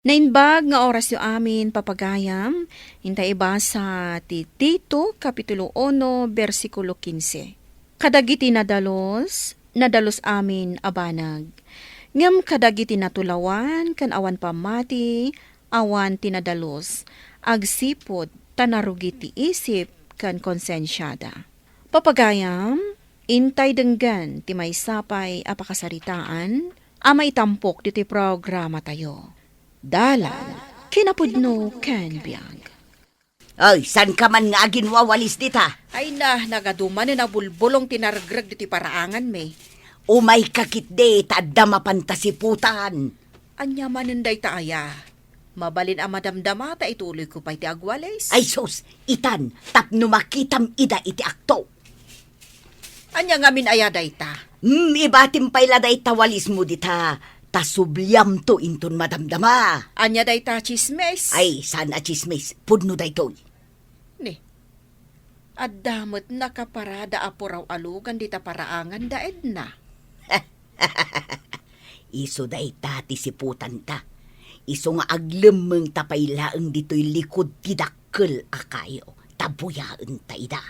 Nainbag nga oras yu amin papagayam, hintay ibasa ti Tito, Kapitulo 1, versikulo 15. Kadagiti nadalos amin abanag. Ngem kadagiti natulawan, kan awan pamati, awan tinadalos, agsipod, tanarugi ti isip, kan konsensyada. Papagayam, intay denggan ti may sapay apakasaritaan, ama itampok diti programa tayo. Dalan, kinapudno ken biyag. Ay, san ka man nga ginwawalis dita? Ay nagaduman na bulbulong tinargrag diti paraangan me. Umay kakit de, tadda mapantasiputan. Anya maninday taaya. Mabalin ang madamdama ta ituloy ko pa iti agwales. Ay sus, itan, tapno makitam ida iti akto. Anya nga min ayaday ta. Ibatim payla day tawalis mo dita. Tasubliam to inton madamdama. Anya day ta chismes. Ay, sana chismis, pudno day to. Ni. Addamot nakaparada apuraw alugan dita paraangan daed na. Iso day tati siputan ta. Iso nga aglemeng tapaylaeng dito'y likod tidakkel akayo. Tabuyaan ta ida.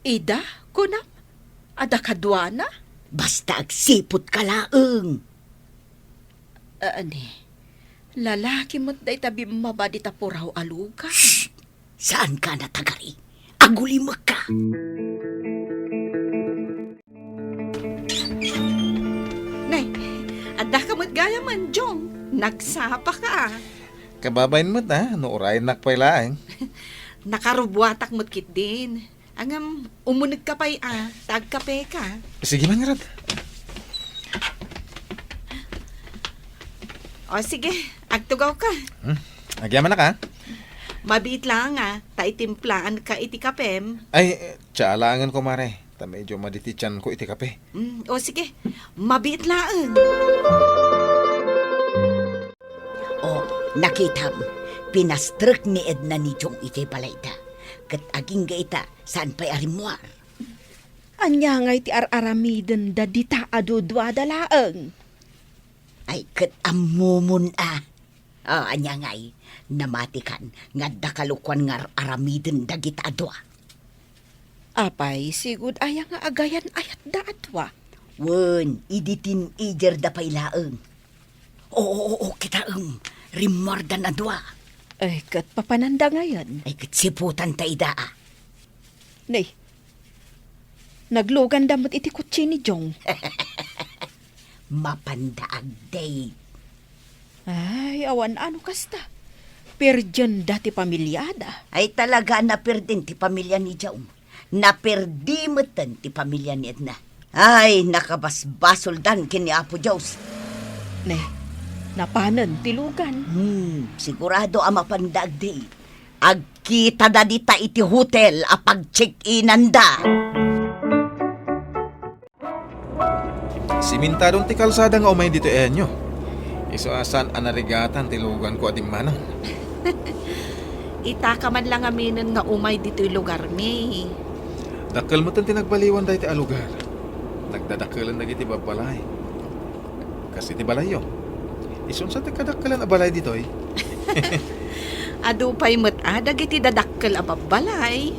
Ida, kunam? Ada kadwana? Basta agsipot ka laeng. Ani, lalaki mo't day tabi mabadi tapuraw alugan. Shh! Saan ka natagari? Agulimag ka. Nay, ada ka mo't gaya man, Jong. Nagsapa ka. Kababain mo na, no orayin nakpailaeng. Nakarubwatak mo't kit din. Angam, umunag ka pa'y tagkape ka. Sige man, Rad. O sige, agtugaw ka. Agyaman na ka? Mabiit lang taitimplaan ka iti kapem. Ay, tsalangan ko, Mare. Ta medyo maditityan ko iti kape. O sige, mabiit lang. Oh, nakitam. Pinastrek ni Edna ni Jong iti balayta. Kat aging gaita, saan pa'y arimwar? Anya nga iti ar-aramiden da dita adudwa dalaeng. Ay, kat amumun anya ngay, namatikan, nga dakalukwan nga aramiden dagita adwa. Apay, sigud aya nga agayan ayat da adwa. Wen, iditin ijer da pailaeng. Oo, kitaeng, rimwardan adwa. Ay, kat papananda ngayon. Ay, kat siputan ta ida Nay, naglugan damot iti kutsi ni Jong. Mapandaag day. Ay, awan ano kasta. Perdiyan dati pamilyada. Ay talaga naperdin ti pamilya ni Jong. Naperdimetan ti pamilya ni Edna. Ay, nakabasbasol dan kini Apo Diyos. Nay, napanan tilugan. Sigurado ang mapandaag day. Agkita da dita iti hotel apag check-inan da. Simintadong ti kalsada nga umay dito enyo. Iso asan anarigatan tilugan ko ating manang. Ita ka man lang aminin nga umay dito'y lugar mi. Dakkel mo tan tinagbaliwan dahi ti alugar. Nagdadakkelan na iti babalay. Kasi ti balayo. Ison sa ti kadakkelan a balay dito'y. Adupay mo't dagiti dadakkel a babalay.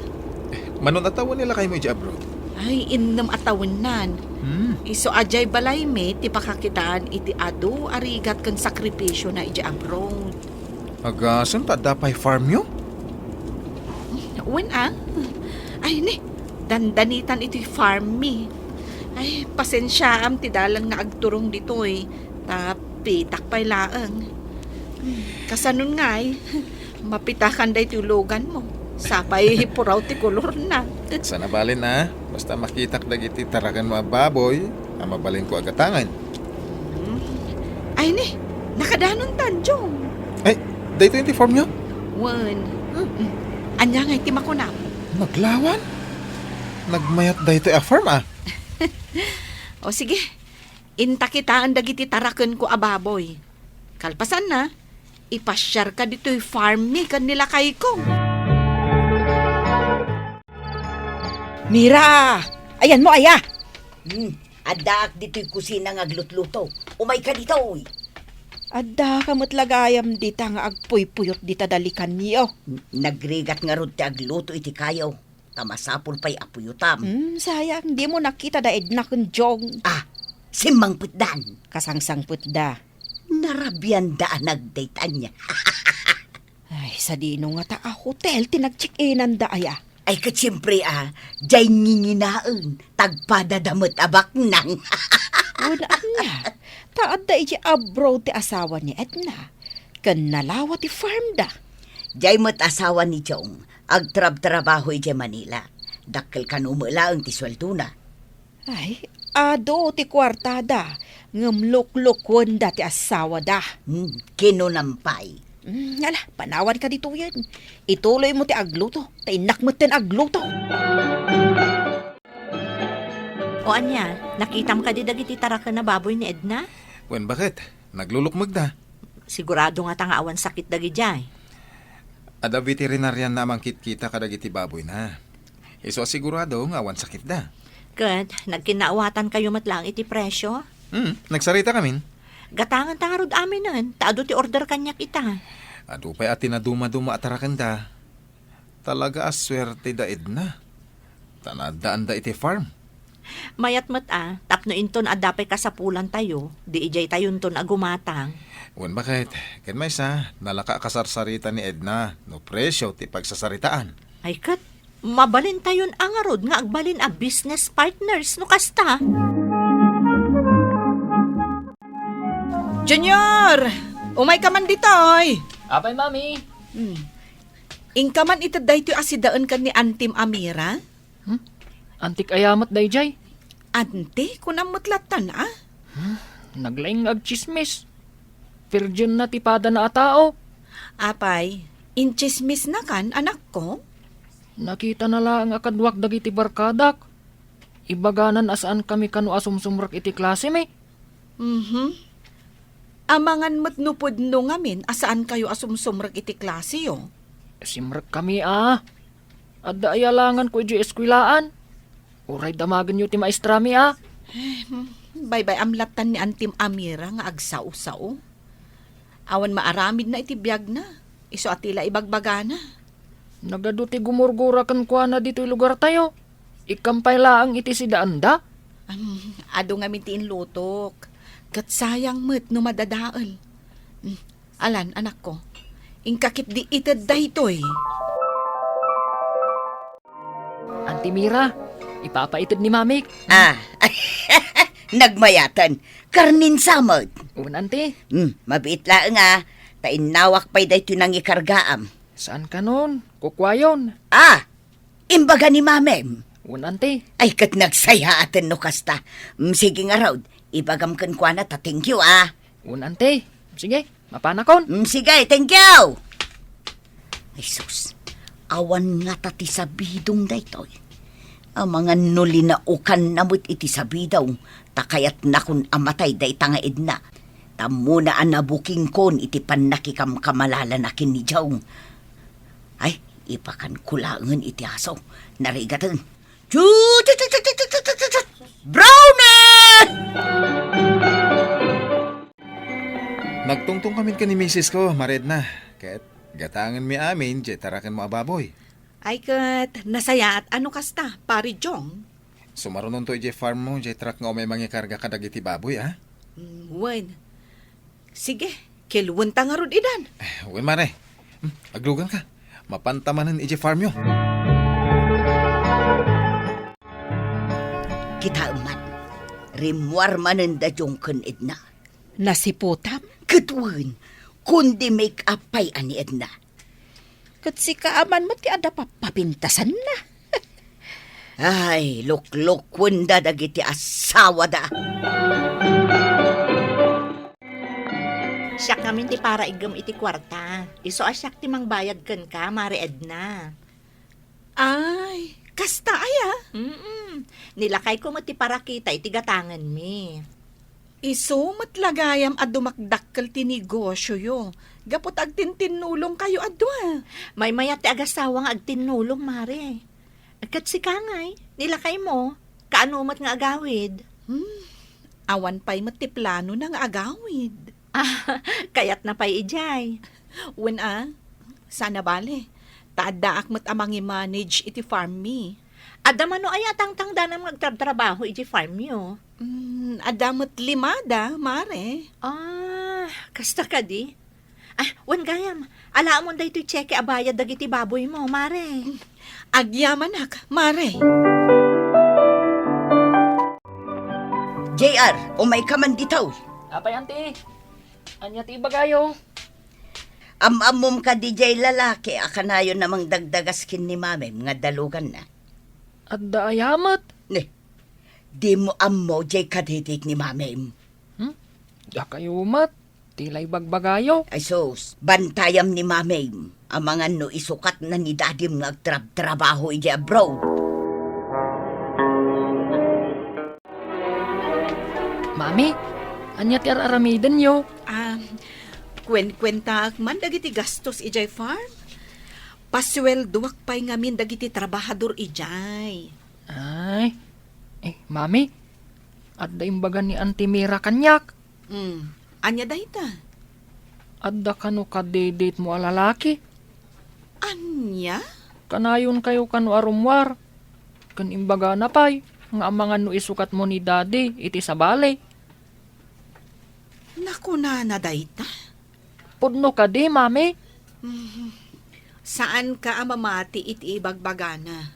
Manon atawan nila kayo mo iti abroad. Ay, innam atawnan. Iso ajay balay me, ti pakakitaan iti adu, arigat kang sakripisyo na iti abroad. Agasan ta dapay farm yo? Wen Ay ni, dandanitan iti farm me. Ay, pasensya am ti dalan nga agturong dito Tapi takpay laeng. Kasanon nga mapitakan da iti ulogan mo. Sapay hipuraw ti kolor na. Sana balin na. Basta makitak dagiti taragan mga baboy, mabalin ko agatangan. Ay ni, nakadanon tan, Jong. Ay, dito yung form nyo? Wen. Anya nga iti makunam. Maglawan? Nagmayat dito a farm O sige, inta kita ang dagiti taraken ko ababoy. Kalpasan na, ipasyar ka dito'y farm ni kanila kay ko. Mira! Ayan mo, aya! Adaak dito'y kusina nga glutluto. Umay ka dito. Adda kamot lagayam dita nga agpuy-puyot dita dalikan niyo. Nagrigat nga rod ti agluto iti kayo. Tamasapul pa'y apuyutam. Sayang, di mo nakita da edna kun jong. Ah, simbang putdan. Kasangsang putda. Narabyan da nagdaytan niya. Ay, sa dino nga ta a hotel, tinag-check-inan da aya. Ay katsiyempre jay nginginaon. Tagpadadamot abak nang. Unaan niya, taad da iti abroad ti asawa ni Edna. Kan nalawa ti farm da. Jay mo't asawa ni Jong. Agtrab-trabaho iti Manila. Dakkel kanumula ang ti sweldo na. Ay, ado ti kwartada. Ngamlok-lokwan da ti asawa da. Kinunampay. Ala, panawan ka dito yan. Ituloy mo ti agluto. Tainak mo tin agluto. O anya, nakita mo ka di dagiti tarakan na baboy ni Edna? Wen, bakit? Naglulukmag da. Sigurado nga tanga awan sakit dagi jay. Ada veterinarian na mangkit-kita kadagiti baboy na. Iso sigurado nga awan sakit da. Kat, nagkinaawatan kayo matlang iti presyo. Nagsarita kamin. Gatangan tangarod amin nun. Taado ti order kanyak ita. Adu pa'y atin na duma-duma atarakan da. Talaga aswerte da Edna. Tanadaan da iti farm. Mayat tapno inton adapay kasapulan tayo. Di ijay tayon ton agumatang. Wen, bakit? Ken may sa nalaka kasarsarita ni Edna. No presyo ti pagsasaritaan. Ay kat, mabalin tayon angarod nga agbalin a business partners no kasta. Junior! Umay ka man dito, oy! Apay, mami. Ingka man ito dahito asidaan ka ni Antim Amira? Antik ayamat dayjay. Ante, kunamutlatan Naglaing ag chismis. Virgin na tipada na atao. Apay, inchismis na kan, anak ko? Nakita na lang akadwak dagiti barkadak. Ibaganan asaan kami kanu asumsumrak iti klase me. Amangan matnupod no ngamin, asaan kayo asumsumrag iti klase yo? Simrak kami Adda ayalangan ko iti eskwilaan. Uray damagan yu ti maestrami Bye-bye amlatan ni Antim Amira nga agsaw-saw. Awan maaramid na iti biyag na. Iso atila ibagbagana. Nagaduti gumurgura kan kwa na dito'y lugar tayo. Ikampay laang iti sidaanda. Ado nga mitiin lutok. Kat sayang mo't no madadaal. Alan, anak ko. Ingkakit di itad dahitoy. Auntie Mira, ipapaitid ni mamik. Nagmayatan. Karnin samot. Uwan, auntie. Mabiit laang tainawak pa'y dahito nang ikargaam. Saan ka nun? Kukwayon. Imbaga ni mamem. Uwan, auntie. Ay kat nagsaya atin no kasta. Sige nga raw, ibagam kan kwa na ta thank you Uwan, auntie. Sige, mapanakon. Sige, thank you. Ay sus, awan nga ta ti sabidong daytoy. Ang mga nuli na ukan namut iti sabidaw, takayat na kun amatay day tanga Edna. Tamuna an nabuking kon iti panakikam kamalala na kinijaw. Ay, ipakan kulangan iti asaw. Narigatan. Brownie! Nagtungtong kami ka ni misis ko, Maredna. Ket gatangan mi amin, jay tarakan mo ababoy. Ay kat, nasaya at ano kasta, pari Jong? Sumarunon to ije farm mo, jay truck nga may mangikarga kadagiti baboy, Wen. Sige, kilwan ta nga rod idan. Wen, mare. Aglugan ka. Mapantamanan ije farm yo. Kita man, rimwar manen da jong kan Edna. Nasiputam? Ketuan, kundi make up pa'y ani Edna. Kat si kaaman mo ti ada papapintasan na. Ay, lukluk wanda dagiti asawa da. Siyak namin ti para igam iti kwarta. Iso asyak ti mangbayad kan ka, Mari Edna. Ay, kasta aya. Nilakay ko mo ti para kita iti gatangan mi. Iso matlagayam at dumakdakkel ti negosyo yo. Gapot agtintinulong kayo adwa. May mayat ti agasawa nga agtinulong, Mari. Agkat si Kangay, nilakay mo. Kaanumat nga agawid. Awan pa'y matiplano ng agawid. Kayat na pa'y ijay. When sana bale. Taada akmat amang i-manage iti farm mi. Adda man no ay atang da na magtrabaho iti farm yo. Adamot limada, mare. Kasta ka di? Wan gayam. Alaan mo da ito cheque abayad dagiti baboy mo, mare. Agyaman ak, mare. JR, umay ka man ditaw. Apay, auntie. Anya ti bagayo. Amamom ka DJ lalaki, akanayon namang dagdagas kin ni mame, mga dalugan na. At daayamat. Ne, di mo ammo jay kadidik ni mame. Da kayo mat. Tilay bagbagayo. Ay sus, bantayam ni mame, ang mga no isukat na ni dadim nagtrabaho iji abroad. Mami, anya ti aramidan yo. Kwenta man dagiti gastos ijay farm. Pasweldo pay ngamin dagiti trabahador ijay. Ay, mami, at da imbagan ni Auntie Mira kanyak. Anya dayta? Adda kano kadedate mo alalaki. Anya? Kanayon kayo kano arumwar. Kan imbaga na pay, nga amangan no isukat mo ni daddy, iti sa bale. Naku na dayta? Pudno ka di, mami. Saan ka amamati iti ibagbagana?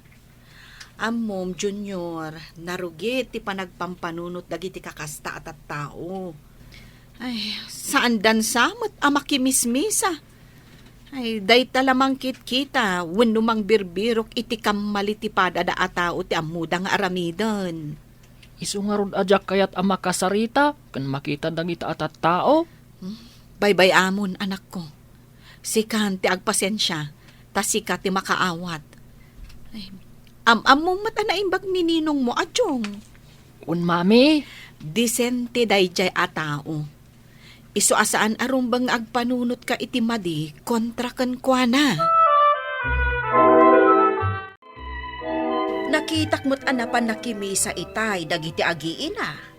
Amom, Junior, narugit ti panagpampanunot dagiti kakasta at tao. Ay, saan dan samot amakimismisa? Ay, dayta lamang kita, wenno mang birbirok iti kamalitipad ada atao ti amudang aramidon. Isu nga rod ajak kayat ama kasarita, kan makita dagita atat tao. Baybay amon, anak ko. Sikan ti agpasensya, ta sika ti makaawat. Ay, amom mata na imbag ni ninong mo, adyong. Un mami, Disente dayjay atao. Isu asaan arumbang agpanunot ka iti madi kontra ken kuana. Nakitak mo't anapan nakimisa itay dagiti agiina.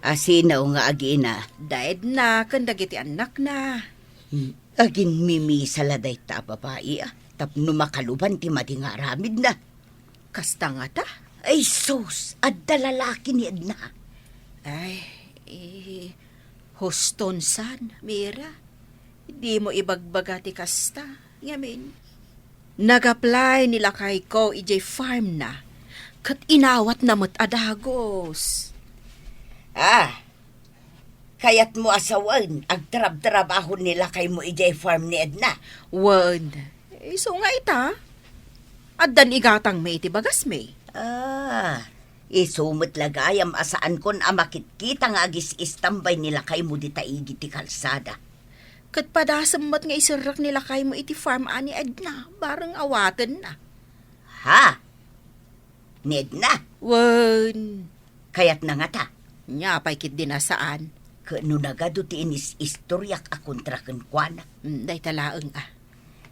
Asinaw nga agina, Daed na ken dagiti anak na. agin mimi saladay ta babae tapno makaluban ti madi nga aramid na. Kasta nga ta? Ay sus, adda lalaki ni Edna. Ay, huston san, Mira. Di mo ibagbagati kasta. Ngamin. Nag-apply nila kay ko ijay farm na. Kat inawat na mo't adagos. Kayat mo asawan, agtrab-trabaho nila kay mo ijay farm ni Edna. Wan. So nga ita. Addan igatang may iti bagas may. Isumot lagayam asaan kon amakit-kita nga agis istambay nila kay mo di taigi ti kalsada. Kat padasammat nga isirak nila kay mo iti farm ani Edna. Barang awatan na. Ha? Ni Edna, Wan. kayat na nga ta. Nya pay kit dinasaan. Kano nagado ti inis istoryak a kontra kenkwana. Day talaang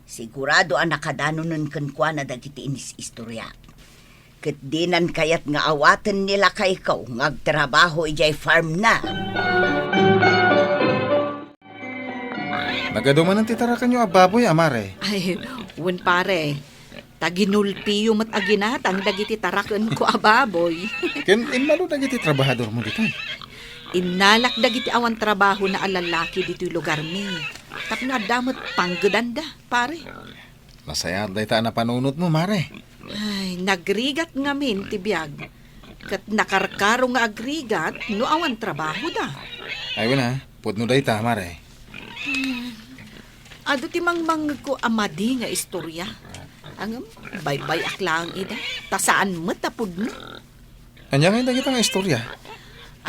Sigurado ang nakadano nun kenkwana dagiti inis istoryak. Ket dinan kayat nga awaten nila kay ikaw ngagtrabaho ijay farm na. Nagaduman ang titarakan nyo ababoy, amare. Ay, wan pare. Taginulpiyo mat aginatang dagiti taraken ko ababoy. Ken inmalo dagiti trabahador mo dito. Inalak dagiti awan trabaho na alalaki dito lugar mi. Tapno adamot panggedanda, pare. Masaya dayta na panunot mo, mare. Ay, nagrigat ngamin ti biag. Kat nakarkaro nga agrigat, no awan trabaho da. Ay wala, pudno dayta, mare. Ado ti mangmang ko amadi nga istorya. Ang baybay aklang ida. Tasaan mo tapod no? Anya ngayon dagita nga istorya.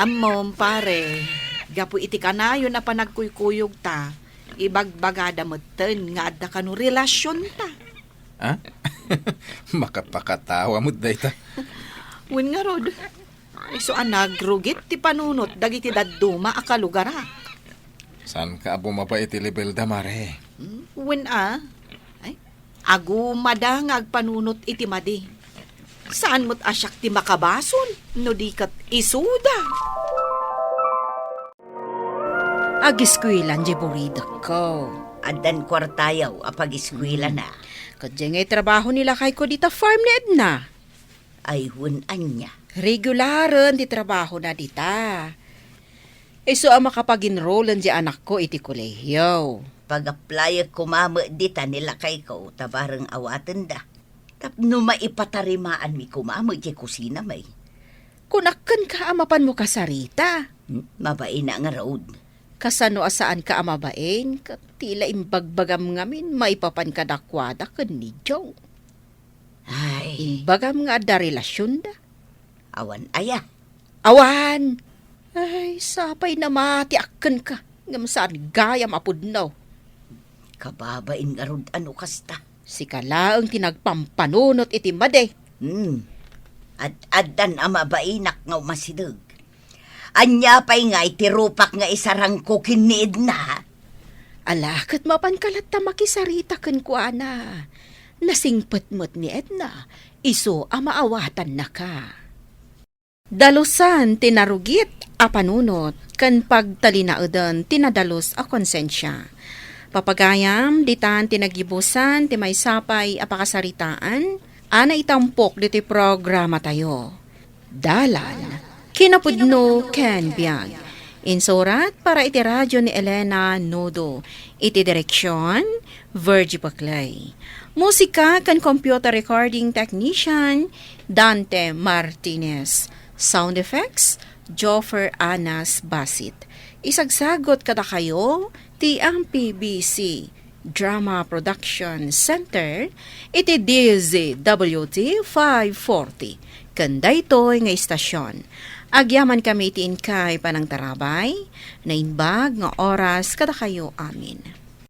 Amom pare, gapu iti kanayo na panagkuykuyog ta. Ibagbagada mo ten nga adda kanu relasyon ta. Ha? Makapakatawa mo dayta. Wen nga rod. Iso nagrugit ti panunot dagiti dadduma a kalugara. Saan ka bumaba iti level da, mare? Wen ay agumada nga agpanunot iti madi. Saan mo't asyak ti makabason no di kat isuda. Agiskwilan di burida ko. Adan kwartayaw apag eskwela na. Kadya nga'y trabaho nila kay ko dita farm ni Edna. Ay hunan niya. Regularan di trabaho na dita. Iso ang makapag-enrollan di anak ko iti kolehiyo. Pag-apply kumama dita nila kay ko, tabarang awatan da. Tapno maipatarimaan mi kumama di kusina may. Kunakan ka amapan mo kasarita. Mabain na nga road. Kasano asaan ka amabain, tila imbagbagam ngamin maipapan ka dakwada kan ni Joe. Ay, Imbagam nga da relasyon da. awan aya. Awan! Ay, sapay na mati akan ka. Ngam saan gayam apudnaw. Kababain nga rod ano kasta. Si kalaang tinagpampanunot iti made. Ad-adan ama bainak nga masidag. Anya pa'y nga itirupak nga isarang kukin ni Edna. Alakat mapan kalat ta makisarita kan kuana. Nasingpet mo't ni Edna, iso amaawatan na ka. Dalusan tinarugit a panunot, kan pagtalinaudan tinadalos a konsensya. Papagayam, ditan tinagibusan, ti may sapay a pakasaritaan, ana itampok diti programa tayo. Dalan, kinapudno ken biag. Insurat para iti radyo ni Elena Nodo. Iti direksyon, Virgie Paclay. Musika kan computer recording technician, Dante Martinez. Sound effects, Joffer Anas Basit. Isagsagot kada kayo, ti ang PBC Drama Production Center, iti DZWT 540. Kanda ito'y nga istasyon. Agyaman kami itiin kay panang tarabay, na inbag nga oras kada kayo amin.